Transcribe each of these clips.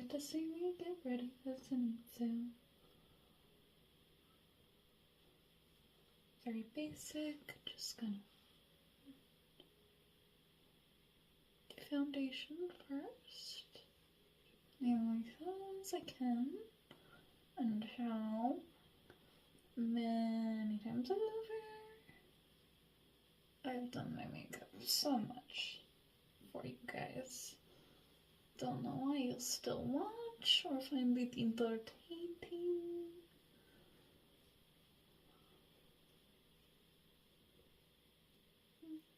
get to see me get ready for zenitsu. Very basic, just gonna do foundation first. And like as I can. And how many times over I've done my makeup so much for you guys. Don't know why you'll still watch or find it entertaining.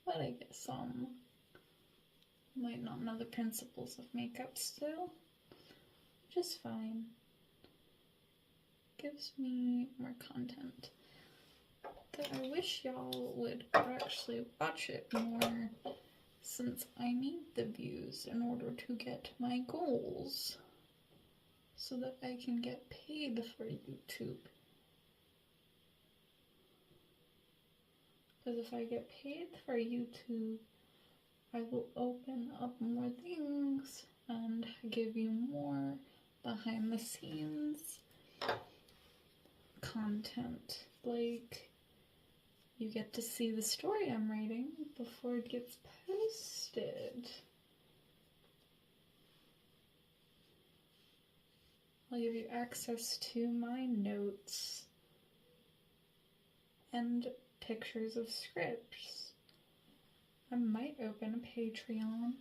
But I guess might not know the principles of makeup still. Which is fine. Gives me more content. That I wish y'all would actually watch it more, since I need the views in order to get my goals, so that I can get paid for YouTube. Because if I get paid for YouTube, I will open up more things and give you more behind the scenes content. Like, you get to see the story I'm writing before it gets posted. I'll give you access to my notes and pictures of scripts. I might open a Patreon.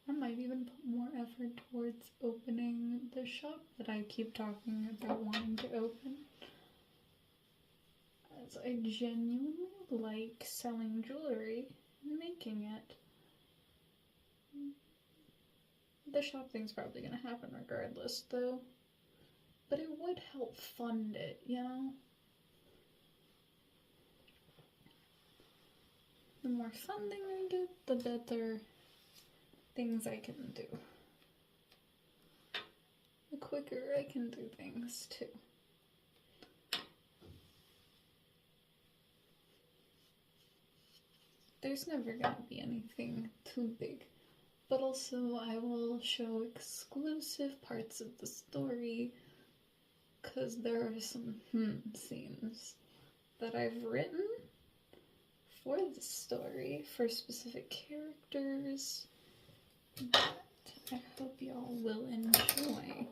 I might even put more effort towards opening the shop that I keep talking about wanting to open. As I genuinely like selling jewelry and making it. The shop thing's probably gonna happen regardless, though. But it would help fund it, you know? The more funding I get, the better things I can do. The quicker I can do things, too. There's never gonna be anything too big. But also, I will show exclusive parts of the story, because there are some scenes that I've written for the story, for specific characters, that I hope y'all will enjoy,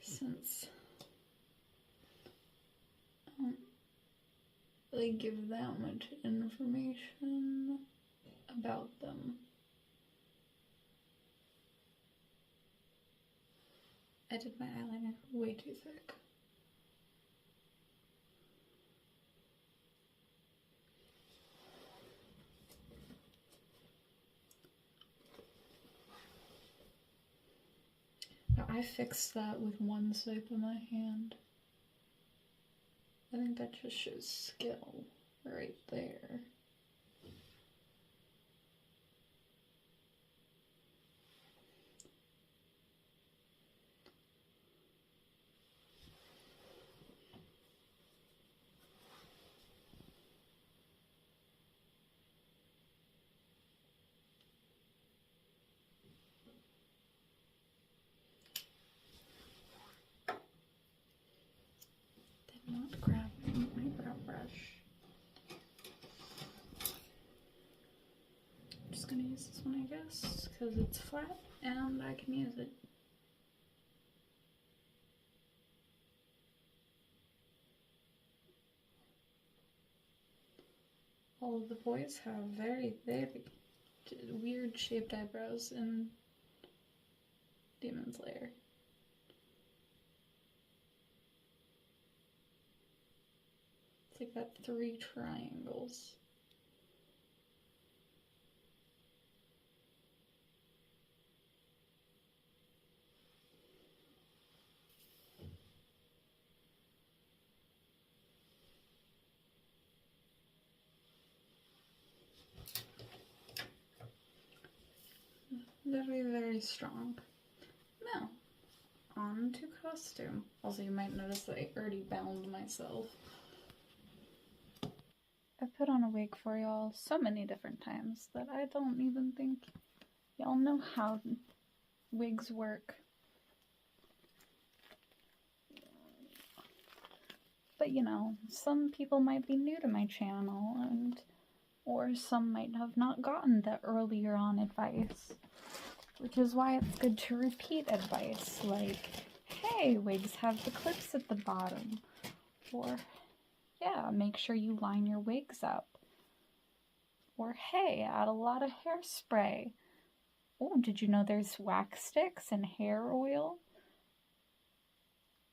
since I don't really give that much information about them. I did my eyeliner way too thick. Now, I fixed that with one swipe of my hand. I think that just shows skill right there. Not grabbing my brow brush. I'm just gonna use this one, I guess, because it's flat and I can use it. All of the boys have very, very weird shaped eyebrows in Demonslayer. It's like that 3 triangles. Very, very strong. Now, on to costume. Also, you might notice that I already bound myself. I've put on a wig for y'all so many different times that I don't even think Y'all know how wigs work. But you know, some people might be new to my channel, or some might have not gotten the earlier on advice, which is why it's good to repeat advice, like, hey, wigs have the clips at the bottom, or, yeah, make sure you line your wigs up, or, hey, add a lot of hairspray. Oh, did you know there's wax sticks and hair oil?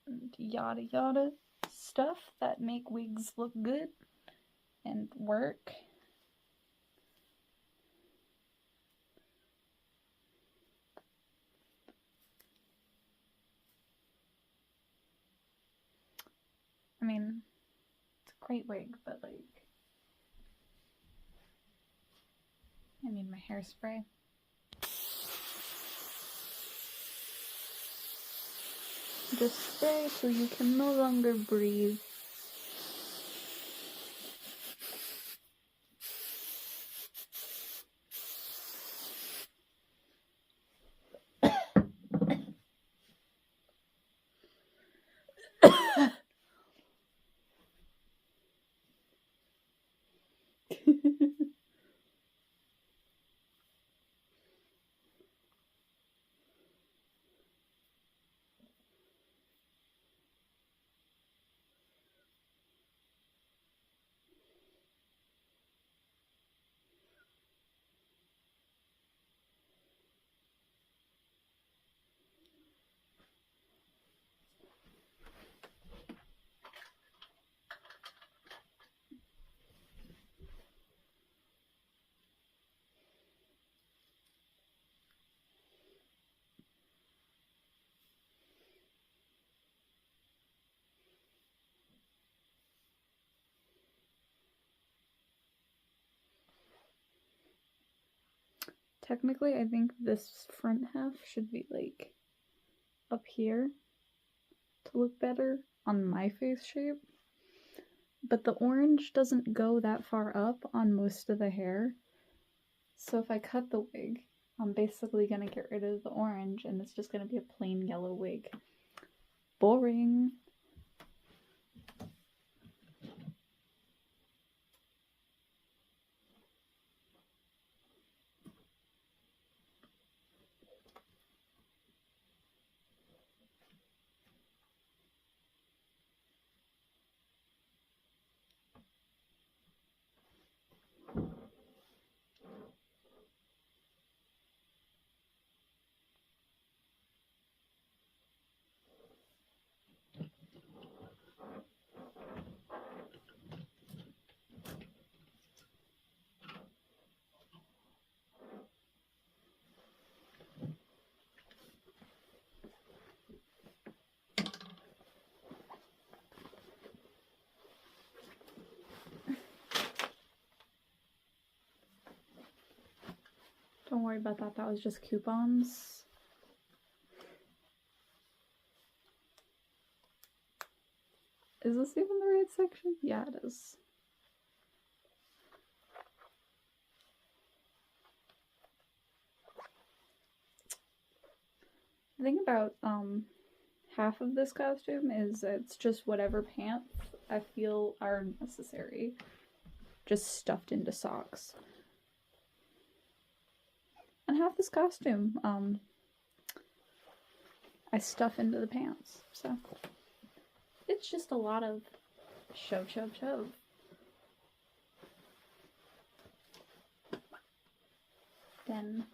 And yada yada stuff that make wigs look good and work. I mean, it's a great wig, but like, I need my hairspray. Just spray so you can no longer breathe. Technically, I think this front half should be like up here to look better on my face shape. But the orange doesn't go that far up on most of the hair. So if I cut the wig, I'm basically gonna get rid of the orange and it's just gonna be a plain yellow wig. Boring. Don't worry about that, that was just coupons. Is this even the right section? Yeah, it is. The thing about half of this costume is it's just whatever pants I feel are necessary, just stuffed into socks. And half this costume I stuff into the pants, so it's just a lot of shove, shove, shove. Then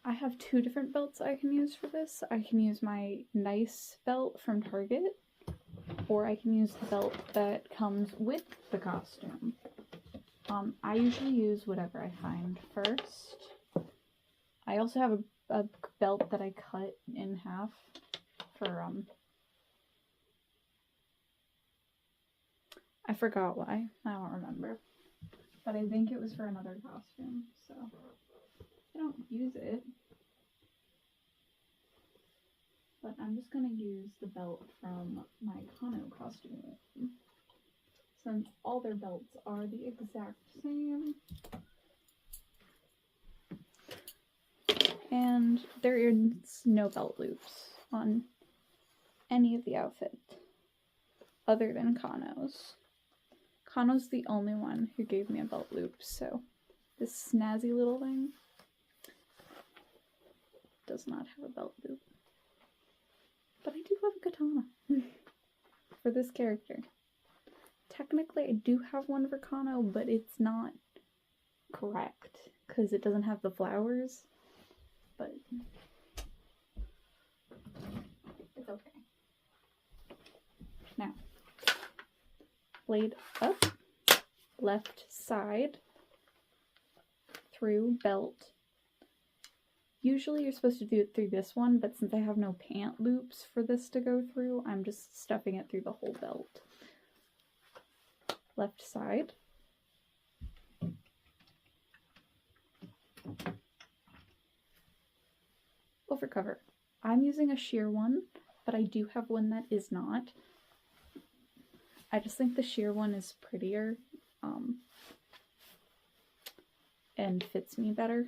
I have two different belts I can use for this. I can use my nice belt from Target, or I can use the belt that comes with the costume. I usually use whatever I find first. I also have a belt that I cut in half for, I forgot why. I don't remember. But I think it was for another costume, so I don't use it. But I'm just gonna use the belt from my Kano costume, since all their belts are the exact same. And there is no belt loops on any of the outfit other than Kano's. Kano's the only one who gave me a belt loop, so this snazzy little thing does not have a belt loop. But I do have a katana for this character. Technically, I do have one for Kano, but it's not correct because it doesn't have the flowers. But it's okay. Now, blade up, left side, through belt. Usually you're supposed to do it through this one, but since I have no pant loops for this to go through, I'm just stuffing it through the whole belt. Left side. Overcover. I'm using a sheer one, but I do have one that is not. I just think the sheer one is prettier and fits me better.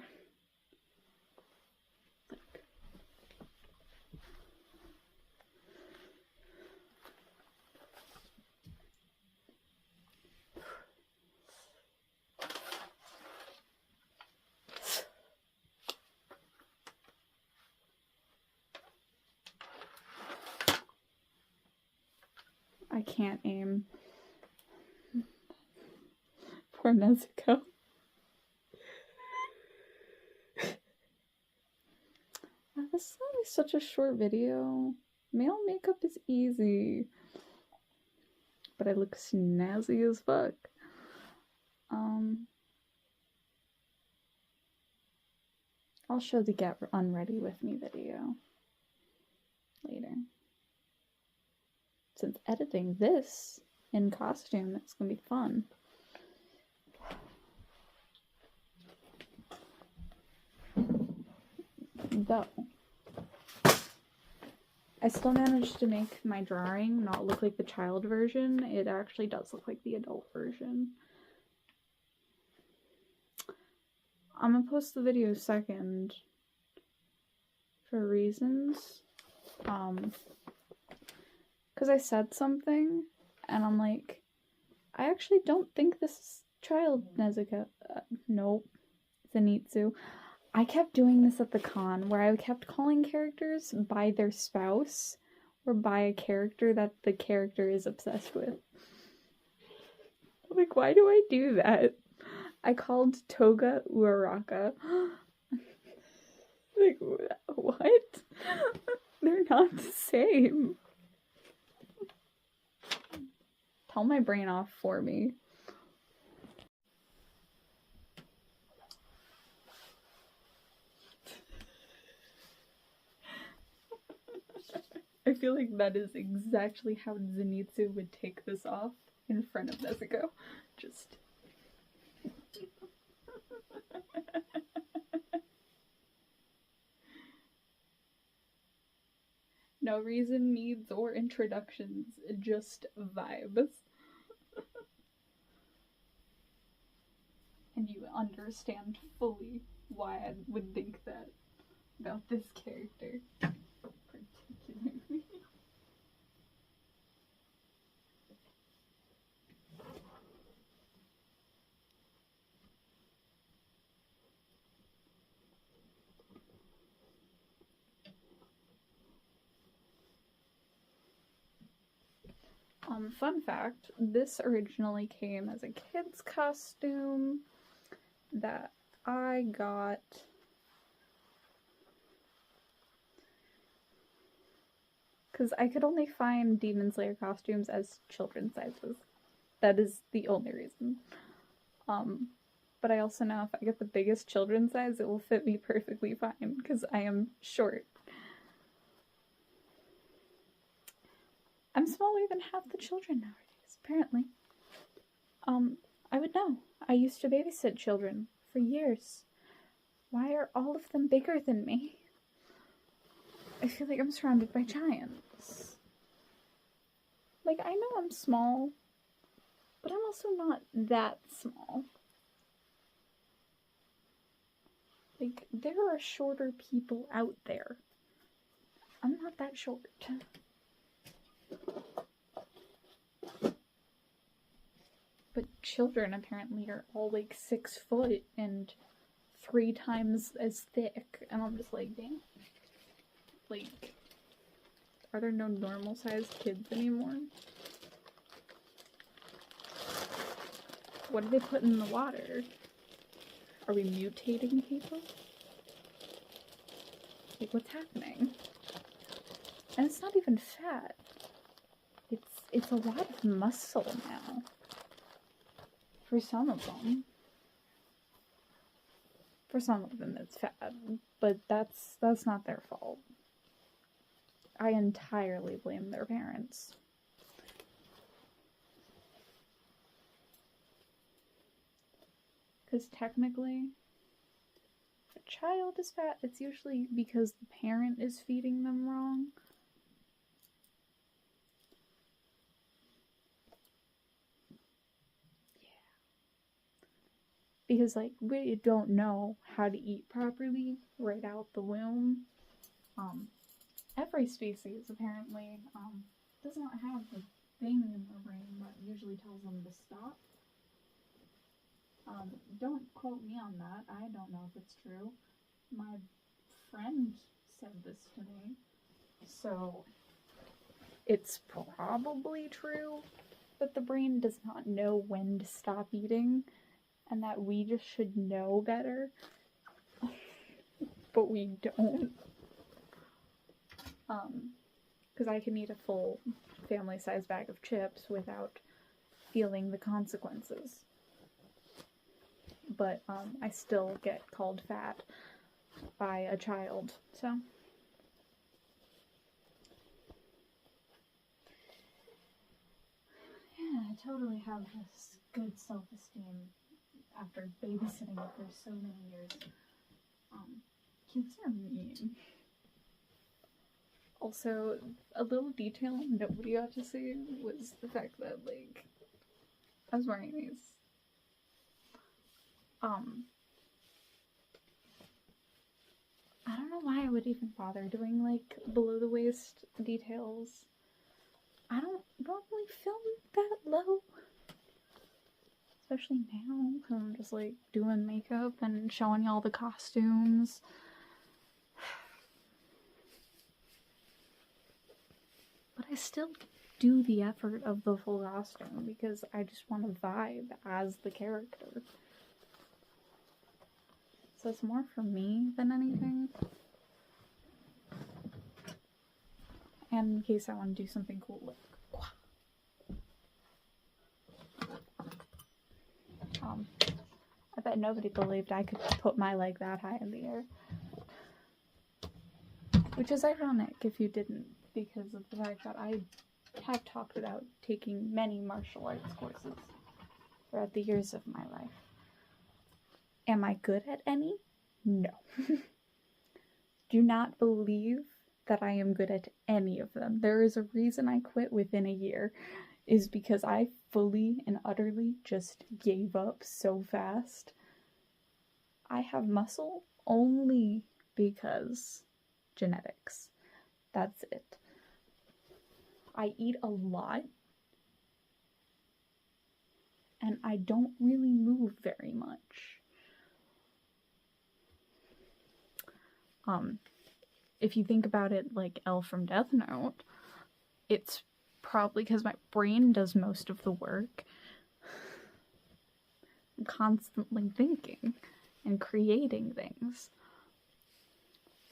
I can't aim. Poor Nezuko. This is gonna be such a short video. Male makeup is easy. But I look snazzy as fuck. I'll show the Get Unready With Me video later. Since editing this in costume, it's gonna be fun. Though, I still managed to make my drawing not look like the child version. It actually does look like the adult version. I'm gonna post the video second for reasons. Because I said something, and I'm like, I actually don't think this is child Nezuko. Nope. Zenitsu. I kept doing this at the con, where I kept calling characters by their spouse, or by a character that the character is obsessed with. Like, why do I do that? I called Toga Uraraka. Like, what? They're not the same. Tell my brain off for me. I feel like that is exactly how Zenitsu would take this off in front of Nezuko. Just... No reason, needs, or introductions, just vibes. And you understand fully why I would think that about this character, particularly. Fun fact, this originally came as a kid's costume that I got because I could only find demonslayer costumes as children's sizes. That is the only reason. But I also know if I get the biggest children's size, it will fit me perfectly fine because I am short. I'm smaller than half the children nowadays, apparently. I would know. I used to babysit children for years. Why are all of them bigger than me? I feel like I'm surrounded by giants. Like, I know I'm small, but I'm also not that small. Like, there are shorter people out there. I'm not that short. But children apparently are all like 6 foot and 3 times as thick. And I'm just like, dang. Like, are there no normal sized kids anymore? What do they put in the water? Are we mutating people? Like, what's happening? And it's not even fat. It's a lot of muscle now. For some of them. For some of them it's fat, but that's not their fault. I entirely blame their parents. Because technically, if a child is fat, it's usually because the parent is feeding them wrong. Yeah. Because, like, we don't know how to eat properly right out the womb. Every species, apparently, does not have the thing in their brain that usually tells them to stop. Don't quote me on that. I don't know if it's true. My friend said this to me. So, it's probably true that the brain does not know when to stop eating, and that we just should know better. But we don't. Because I can eat a full family-sized bag of chips without feeling the consequences. But, I still get called fat by a child, so. Yeah, I totally have this good self-esteem after babysitting for so many years. Kids are mean. Also, a little detail nobody got to see was the fact that, like, I was wearing these. I don't know why I would even bother doing, like, below the waist details. I don't normally film that low. Especially now, because I'm just, like, doing makeup and showing y'all the costumes. But I still do the effort of the full costume because I just want to vibe as the character. So it's more for me than anything. And in case I want to do something cool, like, I bet nobody believed I could put my leg that high in the air. Which is ironic if you didn't, because of the fact that I have talked about taking many martial arts courses throughout the years of my life. Am I good at any? No. Do not believe that I am good at any of them. There is a reason I quit within a year, is because I fully and utterly just gave up so fast. I have muscle only because genetics. That's it. I eat a lot, and I don't really move very much. If you think about it like Elle from Death Note, it's probably because my brain does most of the work. I'm constantly thinking and creating things.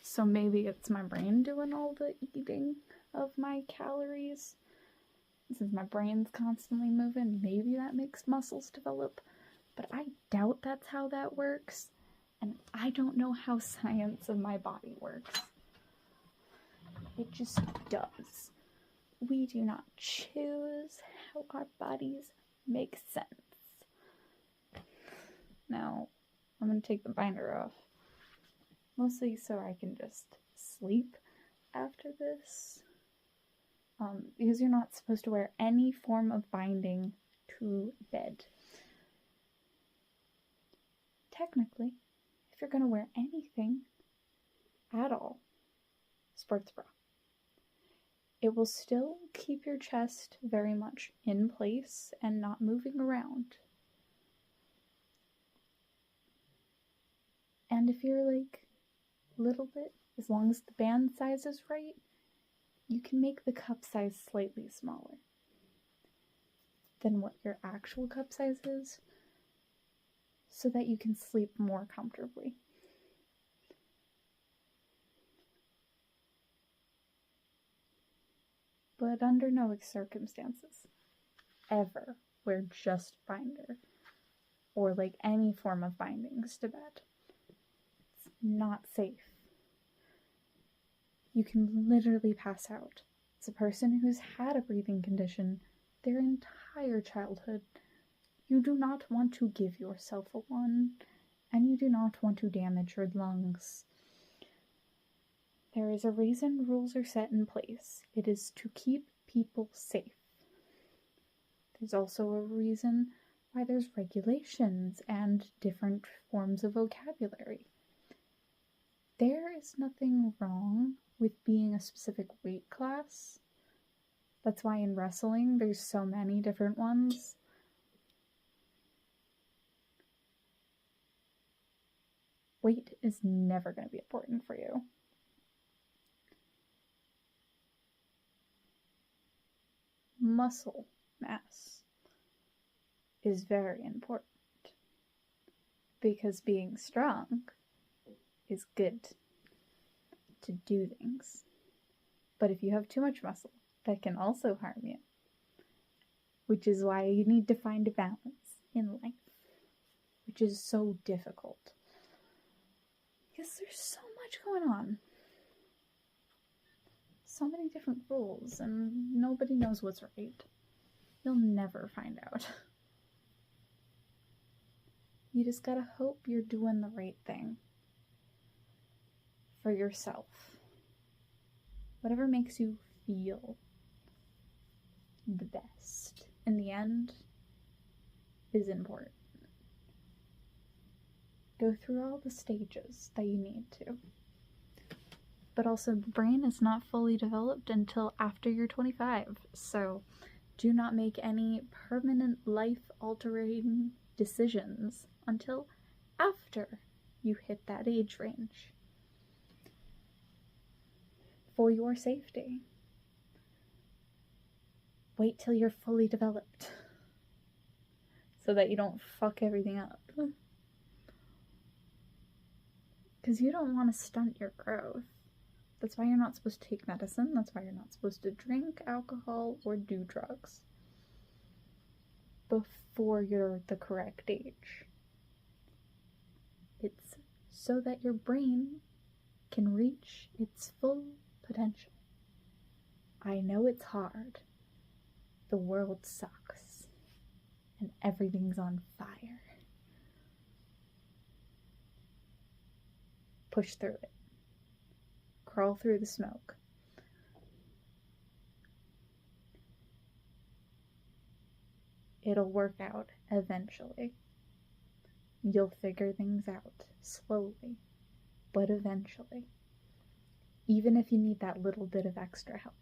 So maybe it's my brain doing all the eating of my calories. Since my brain's constantly moving, maybe that makes muscles develop. But I doubt that's how that works. And I don't know how science of my body works. It just does. We do not choose how our bodies make sense. Now, I'm going to take the binder off. Mostly so I can just sleep after this. Because you're not supposed to wear any form of binding to bed. Technically, if you're going to wear anything at all, sports bra. It will still keep your chest very much in place and not moving around. And if you're like a little bit, as long as the band size is right, you can make the cup size slightly smaller than what your actual cup size is so that you can sleep more comfortably. But under no circumstances, ever wear just binder or like any form of bindings to bed. It's not safe. You can literally pass out. As a person who's had a breathing condition their entire childhood, you do not want to give yourself a one, and you do not want to damage your lungs. There is a reason rules are set in place. It is to keep people safe. There's also a reason why there's regulations and different forms of vocabulary. There is nothing wrong with being a specific weight class. That's why in wrestling there's so many different ones. Weight is never going to be important for you. Muscle mass is very important because being strong is good to do things. But if you have too much muscle, that can also harm you, which is why you need to find a balance in life, which is so difficult because there's so much going on. So many different rules, and nobody knows what's right. You'll never find out. You just gotta hope you're doing the right thing for yourself. Whatever makes you feel the best in the end is important. Go through all the stages that you need to. But also, the brain is not fully developed until after you're 25, so do not make any permanent life-altering decisions until after you hit that age range. For your safety. Wait till you're fully developed so that you don't fuck everything up. Because you don't want to stunt your growth. That's why you're not supposed to take medicine. That's why you're not supposed to drink alcohol or do drugs before you're the correct age. It's so that your brain can reach its full potential. I know it's hard. The world sucks. And everything's on fire. Push through it. Crawl through the smoke. It'll work out eventually. You'll figure things out slowly, but eventually. Even if you need that little bit of extra help.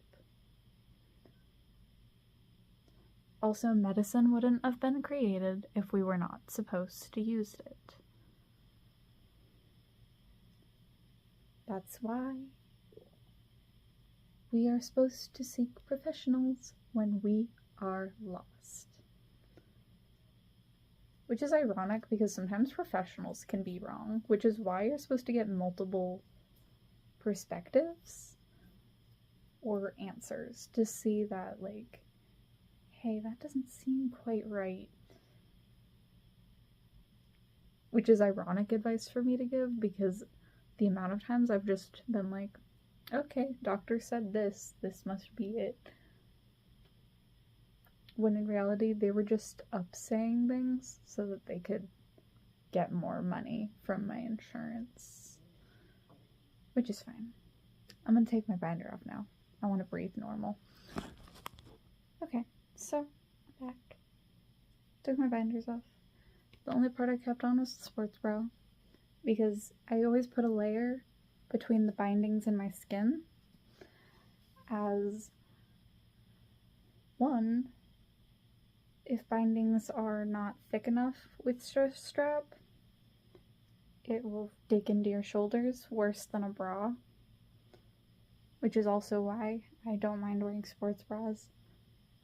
Also, medicine wouldn't have been created if we were not supposed to use it. That's why we are supposed to seek professionals when we are lost. Which is ironic because sometimes professionals can be wrong, which is why you're supposed to get multiple perspectives or answers to see that, like, hey, that doesn't seem quite right. Which is ironic advice for me to give because the amount of times I've just been like, okay, doctor said this must be it. When in reality, they were just upsaying things so that they could get more money from my insurance. Which is fine. I'm gonna take my binder off now. I want to breathe normal. Okay, so I'm back. Took my binders off. The only part I kept on was the sports bra. because I always put a layer between the bindings and my skin, as one, if bindings are not thick enough with strap, it will dig into your shoulders worse than a bra, which is also why I don't mind wearing sports bras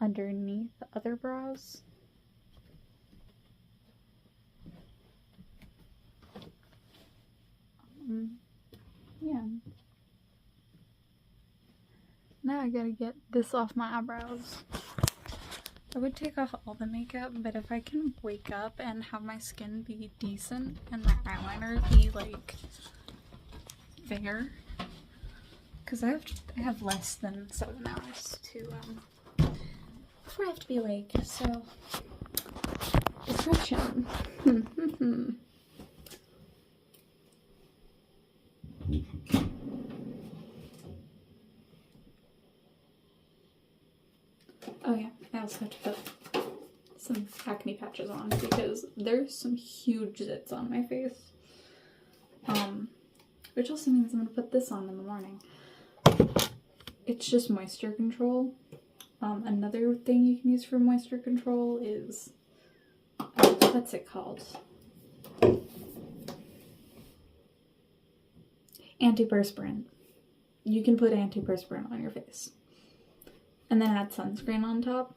underneath other bras. Yeah. Now I gotta get this off my eyebrows. I would take off all the makeup, but if I can wake up and have my skin be decent and my eyeliner be like fair, because I have less than 7 hours to before I have to be awake. So discretion. Oh yeah, I also have to put some acne patches on because there's some huge zits on my face. Which also means I'm gonna put this on in the morning. It's just moisture control. Another thing you can use for moisture control is, what's it called? Antiperspirant. You can put antiperspirant on your face and then add sunscreen on top.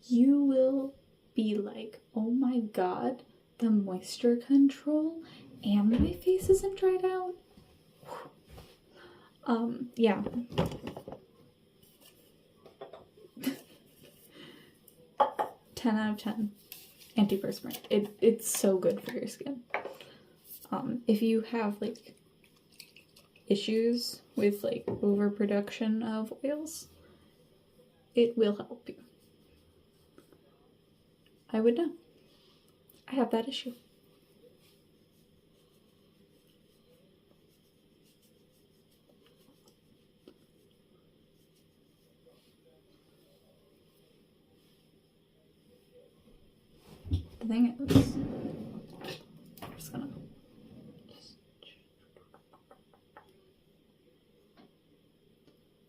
You will be like, oh my god, the moisture control and my face isn't dried out. Yeah. Ten out of 10. Antiperspirant. It's so good for your skin. If you have like issues with like overproduction of oils, it will help you. I would know. I have that issue. The thing is, I'm just gonna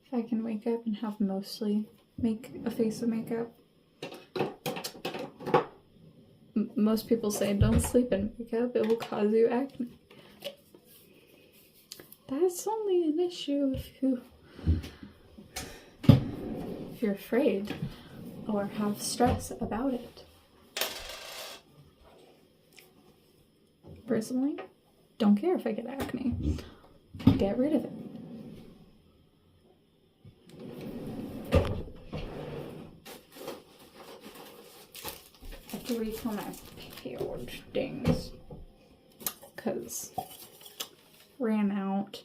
if I can wake up and have mostly make a face of makeup. Most people say don't sleep in makeup, it will cause you acne. That's only an issue if you're afraid or have stress about it. Personally, don't care if I get acne. Get rid of it. I have to refill my page things because ran out.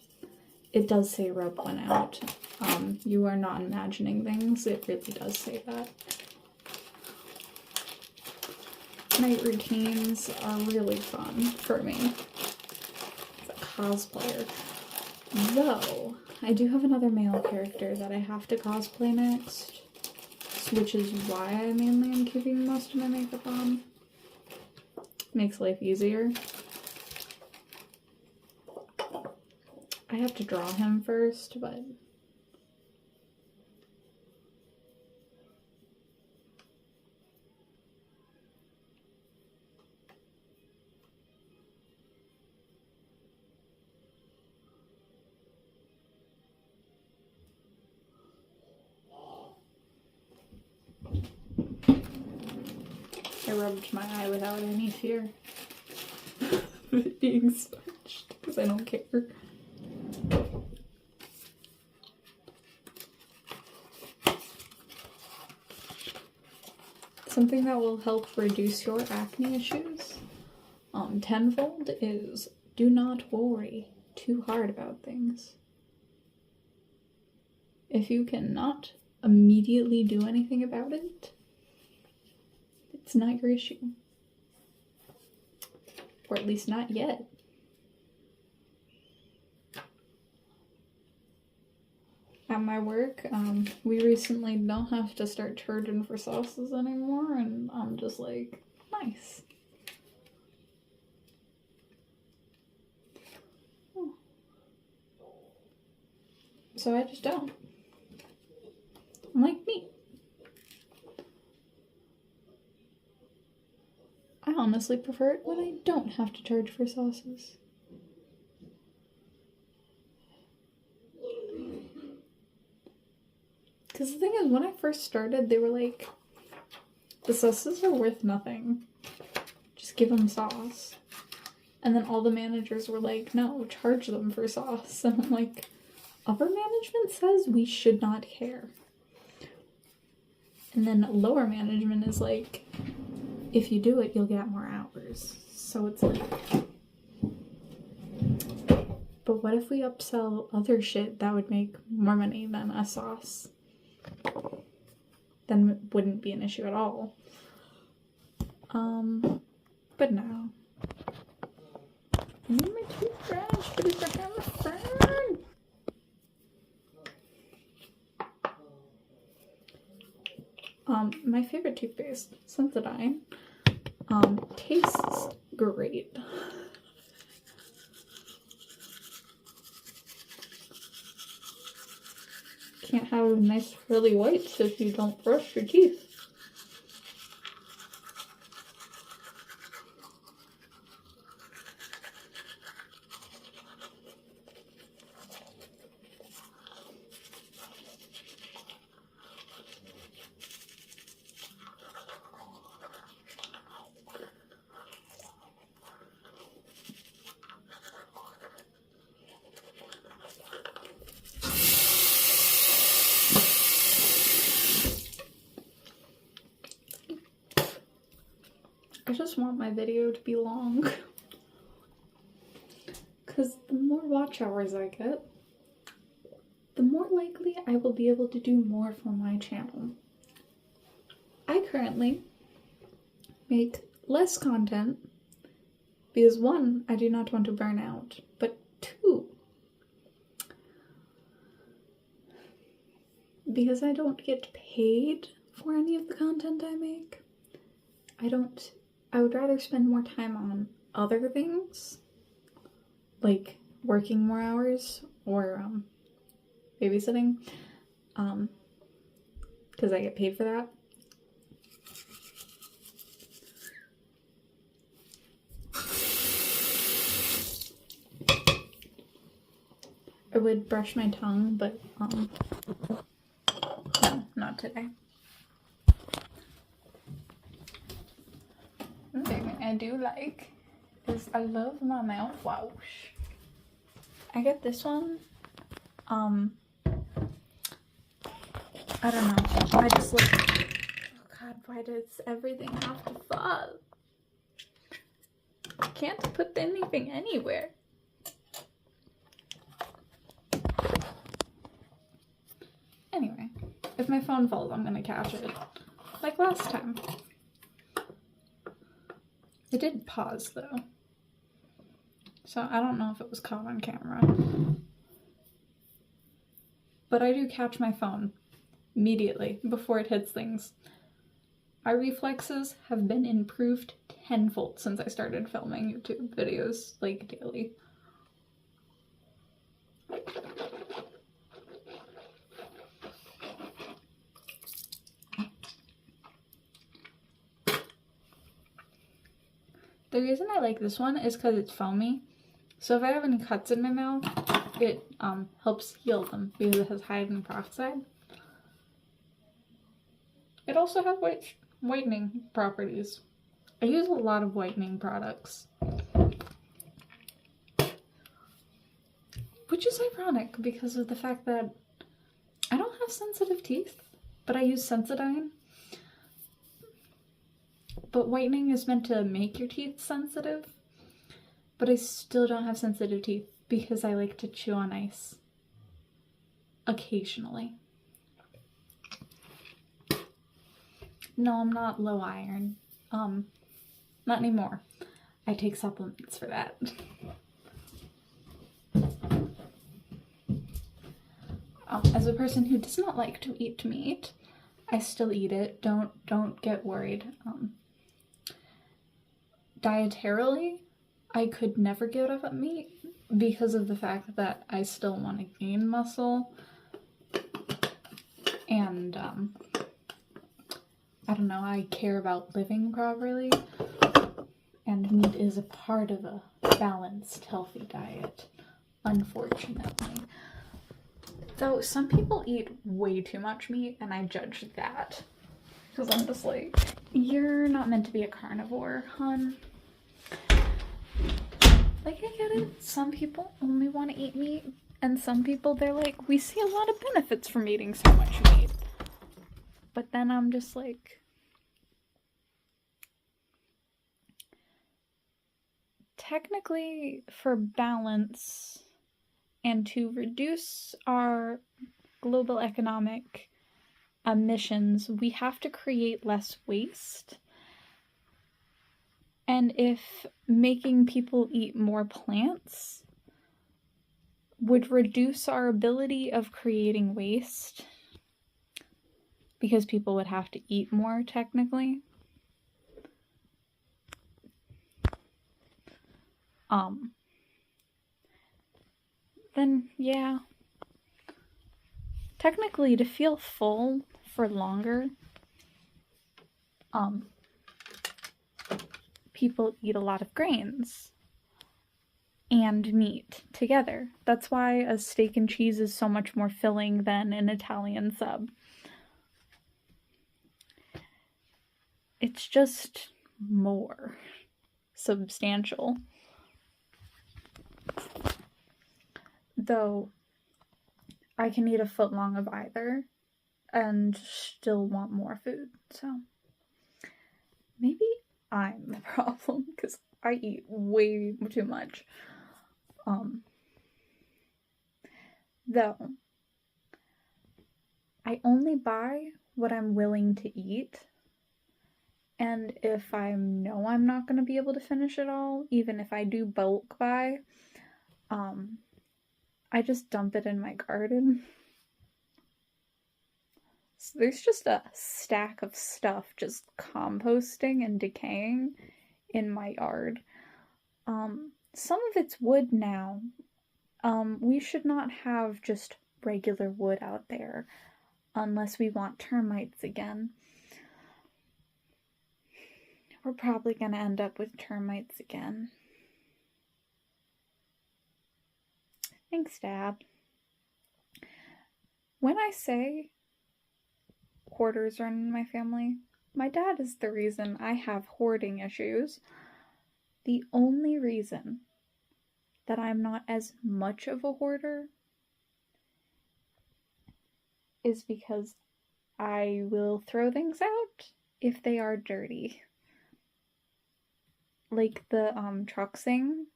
It does say rub one out. You are not imagining things. It really does say that. Night routines are really fun for me as a cosplayer. Though, I do have another male character that I have to cosplay next, which is why I mainly am keeping most of my makeup on. Makes life easier. I have to draw him first, but I rubbed my eye without any fear of it being smudged because I don't care. Something that will help reduce your acne issues tenfold is do not worry too hard about things. If you cannot immediately do anything about it, it's not your issue. Or at least not yet. At my work, we recently don't have to start charging for sauces anymore, and I'm just like, nice. so I just don't. I'm like meat. I honestly prefer it when I don't have to charge for sauces. Because the thing is, when I first started, they were like, the sauces are worth nothing. Just give them sauce. And then all the managers were like, no, charge them for sauce. And I'm like, upper management says we should not care. And then lower management is like, if you do it, you'll get more hours. So it's like, but what if we upsell other shit that would make more money than a sauce? Then it wouldn't be an issue at all. But no. I need my toothbrush, but it's like on the phone. My favorite toothpaste, Sensodyne, tastes great. Can't have nice pearly whites if you don't brush your teeth. I just want my video to be long. Because the more watch hours I get, the more likely I will be able to do more for my channel. I currently make less content because 1, I do not want to burn out, but 2, because I don't get paid for any of the content I make. I would rather spend more time on other things, like working more hours or babysitting, because I get paid for that. I would brush my tongue, but no, not today. One thing I do like is I love my mouthwash. I get this one. I don't know. I just like, oh god, why does everything have to fall? I can't put anything anywhere. Anyway, if my phone falls, I'm gonna catch it. Like last time. It did pause though. So I don't know if it was caught on camera. But I do catch my phone immediately before it hits things. My reflexes have been improved tenfold since I started filming YouTube videos like daily. The reason I like this one is because it's foamy. So if I have any cuts in my mouth, it helps heal them because it has hyaluron peroxide. It also has whitening properties. I use a lot of whitening products. Which is ironic because of the fact that I don't have sensitive teeth, but I use Sensodyne. But whitening is meant to make your teeth sensitive, but I still don't have sensitive teeth because I like to chew on ice occasionally. No, I'm not low iron. Not anymore. I take supplements for that. As a person who does not like to eat meat, I still eat it. Don't get worried. Dietarily, I could never give up meat because of the fact that I still want to gain muscle. And, I don't know, I care about living properly, and meat is a part of a balanced, healthy diet, unfortunately. Though some people eat way too much meat, and I judge that. Because I'm just like, you're not meant to be a carnivore, hon. Like, I get it. Some people only want to eat meat, and some people, they're like, we see a lot of benefits from eating so much meat. But then I'm just like, technically, for balance and to reduce our global economic emissions, we have to create less waste. And if making people eat more plants would reduce our ability of creating waste, because people would have to eat more, technically, then yeah. Technically, to feel full for longer, people eat a lot of grains and meat together. That's why a steak and cheese is so much more filling than an Italian sub. It's just more substantial. Though I can eat a foot long of either and still want more food, so maybe I'm the problem because I eat way too much. Though I only buy what I'm willing to eat, and if I know I'm not going to be able to finish it all, even if I do bulk buy, I just dump it in my garden. So there's just a stack of stuff just composting and decaying in my yard. Some of it's wood now. We should not have just regular wood out there unless we want termites again. We're probably going to end up with termites again. Thanks, Dad. When I say hoarders are in my family, my dad is the reason I have hoarding issues. The only reason that I'm not as much of a hoarder is because I will throw things out if they are dirty. Like the truck thing,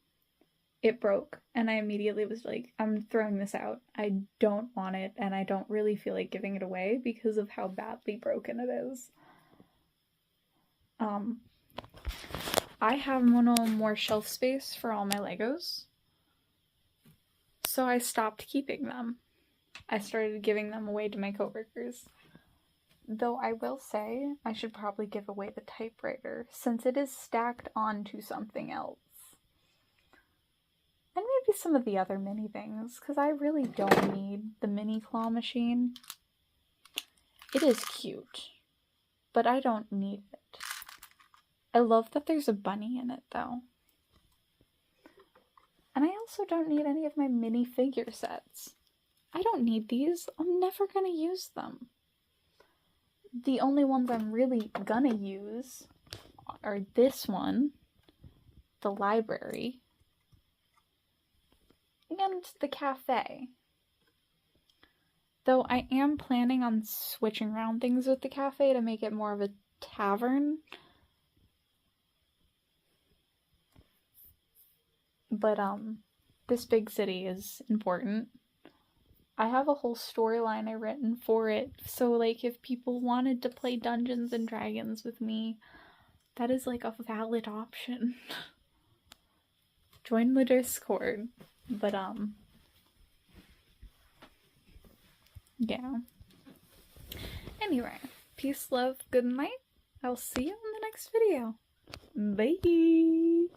it broke, and I immediately was like, I'm throwing this out. I don't want it, and I don't really feel like giving it away because of how badly broken it is. I have more shelf space for all my Legos, so I stopped keeping them. I started giving them away to my coworkers. Though I will say, I should probably give away the typewriter, since it is stacked onto something else. And maybe some of the other mini things, because I really don't need the mini claw machine. It is cute, but I don't need it. I love that there's a bunny in it, though. And I also don't need any of my mini figure sets. I don't need these. I'm never gonna use them. The only ones I'm really gonna use are this one, the library, and the cafe. Though I am planning on switching around things with the cafe to make it more of a tavern. But, this big city is important. I have a whole storyline I've written for it, so, like, if people wanted to play Dungeons and Dragons with me, that is, like, a valid option. Join the Discord. But, yeah. Anyway, peace, love, good night. I'll see you in the next video. Bye!